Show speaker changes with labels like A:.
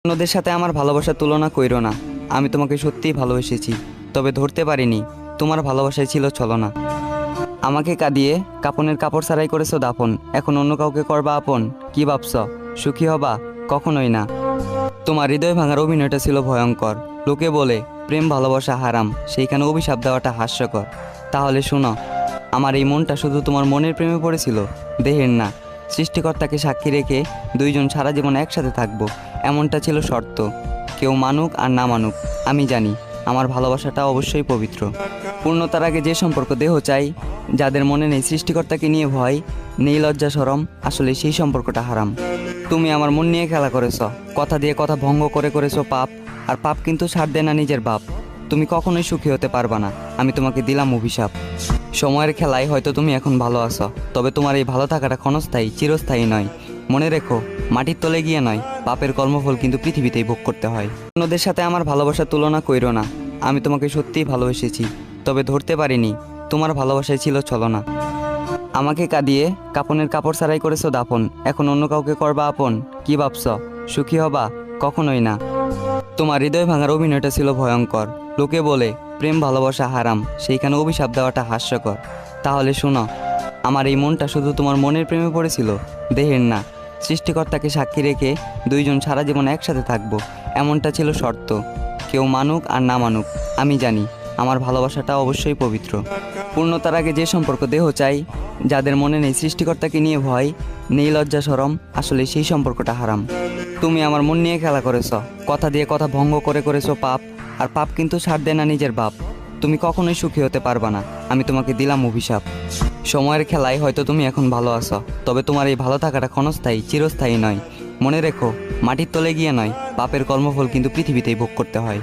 A: অন্যদের সাথে আমার ভালোবাসার তুলনা কইরো না। আমি তোমাকে সত্যিই ভালোবেসেছি, তবে ধরতে পারিনি তোমার ভালোবাসায় ছিল ছলনা। আমাকে কাঁদিয়ে কাপনের কাপড় ছাড়াই করেছো দাফন, এখন অন্য কাউকে করবা আপন। কি ভাবছ সুখী হবা? কখনোই না। তোমার হৃদয় ভাঙার অভিনয়টা ছিল ভয়ঙ্কর। লোকে বলে প্রেম ভালোবাসা হারাম, সেইখানে অভিশাপ দেওয়াটা হাস্যকর। তাহলে শোনো, আমার এই মনটা শুধু তোমার মনের প্রেমে পড়েছিল, দেহের না। সৃষ্টিকর্তাকে সাক্ষী রেখে দুইজন সারা জীবন একসাথে থাকবো, এমনটা ছিল শর্ত। কেউ মানুক আর না মানুক, আমি জানি আমার ভালোবাসাটা অবশ্যই পবিত্র। পূর্ণতার আগে যে সম্পর্ক দেহ চাই, যাদের মনে নেই সৃষ্টিকর্তাকে নিয়ে ভয়, নেই লজ্জা শরম, আসলে সেই সম্পর্কটা হারাম। তুমি আমার মন নিয়ে খেলা করেছ, কথা দিয়ে কথা ভঙ্গ করেছো পাপ, আর পাপ কিন্তু ছাড় দেয় না নিজের বাপ। তুমি কখনোই সুখী হতে পারবা না, আমি তোমাকে দিলাম অভিশাপ। সময়ের খেলায় হয়তো তুমি এখন ভালো আছো, তবে তোমার এই ভালো থাকাটা ক্ষণস্থায়ী, চিরস্থায়ী নয়। মনে রেখো, মাটির তলে গিয়ে নয়, পাপের কর্মফল কিন্তু পৃথিবীতেই ভোগ করতে হয়। অন্যদের সাথে আমার ভালোবাসার তুলনা কইরো না। আমি তোমাকে সত্যিই ভালোবেসেছি, তবে ধরতে পারিনি তোমার ভালোবাসায় ছিল ছলনা। আমাকে কাঁদিয়ে কাপনের কাপড় ছাড়াই করেছো দাফন, এখন অন্য কাউকে করবা আপন। কি ভাবছ সুখী হবা? কখনোই না। তোমার হৃদয় ভাঙার অভিনয়টা ছিল ভয়ঙ্কর। লোকে বলে প্রেম ভালোবাসা হারাম, সেইখানে অভিশাপ দেওয়াটা হাস্যকর। তাহলে শোনো, আমার এই মনটা শুধু তোমার মনের প্রেমে পড়েছিল, দেহের না। সৃষ্টিকর্তাকে সাক্ষী রেখে দুইজন সারা জীবন একসাথে থাকবো, এমনটা ছিল শর্ত। কেউ মানুক আর না মানুক, আমি জানি আমার ভালোবাসাটা অবশ্যই পবিত্র। পূর্ণতার আগে যে সম্পর্ক দেহ চাই, যাদের মনে নেই সৃষ্টিকর্তাকে নিয়ে ভয়, নেই লজ্জা শরম, আসলে সেই সম্পর্কটা হারাম। তুমি আমার মন নিয়ে খেলা করেছ, কথা দিয়ে কথা ভঙ্গ করেছো পাপ, আর পাপ কিন্তু ছাড় দেয় না নিজের বাপ। তুমি কখনোই সুখী হতে পারবা না, আমি তোমাকে দিলাম অভিশাপ। সময়ের খেলায় হয়তো তুমি এখন ভালো আছো, তবে তোমার এই ভালো থাকাটা ক্ষণস্থায়ী, চিরস্থায়ী নয়। মনে রেখো, মাটির তলে গিয়ে নয়, পাপের কর্মফল কিন্তু পৃথিবীতেই ভোগ করতে হয়।